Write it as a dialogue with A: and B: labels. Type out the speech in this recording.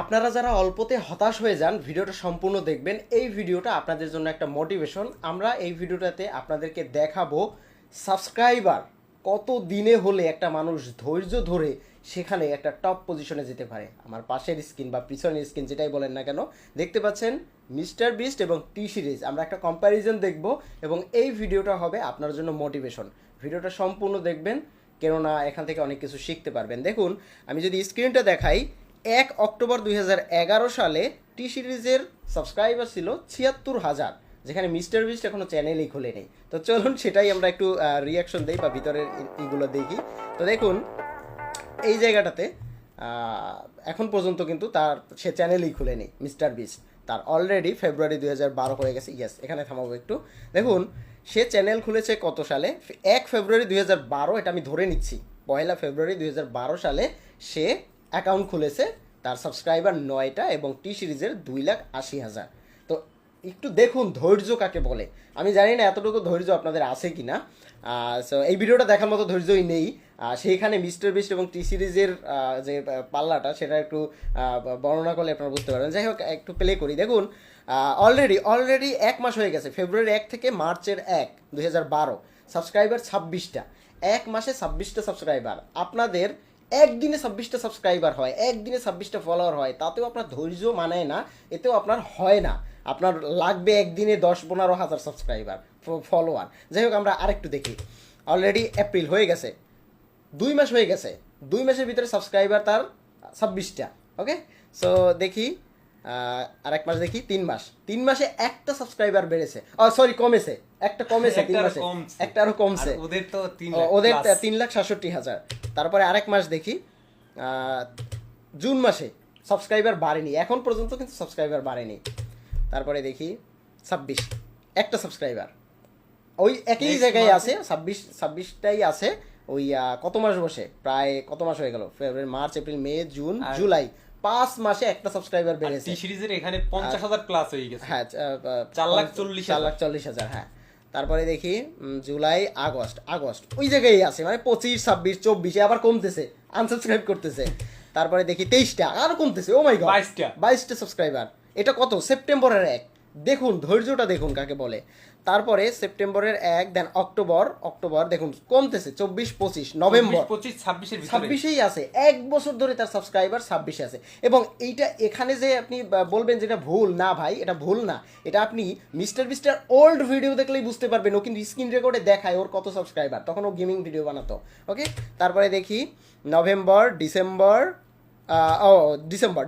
A: আপনারা যারা অল্পতে হতাশ হয়ে যান ভিডিওটা সম্পূর্ণ দেখবেন। এই ভিডিওটা আপনাদের জন্য একটা মোটিভেশন। আমরা এই ভিডিওটাতে আপনাদেরকে দেখাবো সাবস্ক্রাইবার কত দিনে হলে একটা মানুষ ধৈর্য ধরে সেখানে একটা টপ পজিশনে যেতে পারে। আমার পাশের স্ক্রিন বা পিছনের স্ক্রিন যেটাই বলেন না কেন, দেখতে পাচ্ছেন মিস্টার বিস্ট এবং টি সিরিজ। আমরা একটা কম্প্যারিজন দেখব এবং এই ভিডিওটা হবে আপনার জন্য মোটিভেশন। ভিডিওটা সম্পূর্ণ দেখবেন, কেননা এখান থেকে অনেক কিছু শিখতে পারবেন। দেখুন, আমি যদি স্ক্রিনটা দেখাই, 1 অক্টোবর 2011 সালে টি সিরিজের সাবস্ক্রাইবার ছিল 76,000, যেখানে মিস্টার বিস্ট এখনও চ্যানেলই খুলে নেই। তো চলুন সেটাই আমরা একটু রিয়াকশন দিই বা ভিতরের ইগুলো দেখি। তো দেখুন এই জায়গাটাতে এখন পর্যন্ত কিন্তু সে চ্যানেলই খুলেনি মিস্টার বিস্ট। তার অলরেডি ফেব্রুয়ারি 2012 হয়ে গেছে। ইয়েস, এখানে থামাবো একটু। দেখুন সে চ্যানেল খুলেছে কত সালে? 1 ফেব্রুয়ারি 2012, এটা আমি ধরে নিচ্ছি 1 ফেব্রুয়ারি 2012 সালে সে অ্যাকাউন্ট খুলেছে। তার সাবস্ক্রাইবার 9টা এবং টি সিরিজের 2,80,000। তো একটু দেখুন ধৈর্য কাকে বলে। আমি জানি না এতটুকু ধৈর্য আপনাদের আছে কি না। সো এই ভিডিওটা দেখার মতো ধৈর্যই নেই। সেইখানে মিস্টার বিস্ট এবং টি সিরিজের যে পাল্লাটা সেটা একটু বর্ণনা করলে আপনারা বুঝতে পারবেন। যাই হোক, একটু প্লে করি। দেখুন অলরেডি 1 মাস হয়ে গেছে। ফেব্রুয়ারি 1 থেকে মার্চের 1, 2012 সাবস্ক্রাইবার 26টা। 1 মাসে 26টা সাবস্ক্রাইবার। আপনাদের একদিনে 26টা সাবস্ক্রাইবার হয়, একদিনে 26টা ফলোয়ার হয়, তাতেও আপনার ধৈর্য মানায় না, এতেও আপনার হয় না। আপনার লাগবে একদিনে 10-15 হাজার সাবস্ক্রাইবার ফলোয়ার। যাই হোক, আমরা আরেকটু দেখি। অলরেডি এপ্রিল হয়ে গেছে, 2 মাস হয়ে গেছে। 2 মাসের ভিতরে সাবস্ক্রাইবার তার 26টা। ওকে, সো দেখি আরেক মাস দেখি, 3 মাস। 3 মাসে একটা সাবস্ক্রাইবার বেড়েছে, সরি কমেছে, একটা কমেছে 3 মাসে, একটা আরো কমছে। ওদের 3,67,000। তারপরে আরেক মাস দেখি, জুন মাসে সাবস্ক্রাইবার বাড়েনি, এখন পর্যন্ত কিন্তু সাবস্ক্রাইবার বাড়েনি। তারপরে দেখি 26, একটা সাবস্ক্রাইবার। ওই একই জায়গায় আছে, 26টাই আছে। ওই কত মাস বসে, প্রায় কত মাস হয়ে গেল? ফেব্রুয়ারি, মার্চ, এপ্রিল, মে, জুন, জুলাই, 5 মাসে একটা সাবস্ক্রাইবার বেড়েছে।
B: টি সিরিজের এখানে 50,000 প্লাস হয়ে গেছে।
A: হ্যাঁ, 4,40,000। হ্যাঁ। তারপরে দেখি জুলাই, আগস্ট ওই জায়গায় আছে, মানে 25, 26, 24 আবার কমতেছে, আনসাবস্ক্রাইব করতেছে। তারপরে দেখি 23টা, আরো কমতেছে। ও মাই গড, 22টা সাবস্ক্রাইবার। এটা কত? সেপ্টেম্বরের 1। দেখুন ধৈর্যটা দেখুন কাকে বলে। তারপরে সেপ্টেম্বরের 1, দেন অক্টোবর দেখুন কমতেছে, 24, 25, নভেম্বর 26-এই আছে। 1 বছর ধরে তার সাবস্ক্রাইবার 26 আছে। এবং এইটা এখানে যে আপনি বলবেন যেটা ভুল না, ভাই এটা ভুল না। এটা আপনি মিস্টার বিস্টার ওল্ড ভিডিও দেখলেই বুঝতে পারবেন। ও কিন্তু স্ক্রিন রেকর্ডে দেখায় ওর কত সাবস্ক্রাইবার, তখন ও গেমিং ভিডিও বানাতো। ওকে, তারপরে দেখি নভেম্বর, ডিসেম্বর, ডিসেম্বর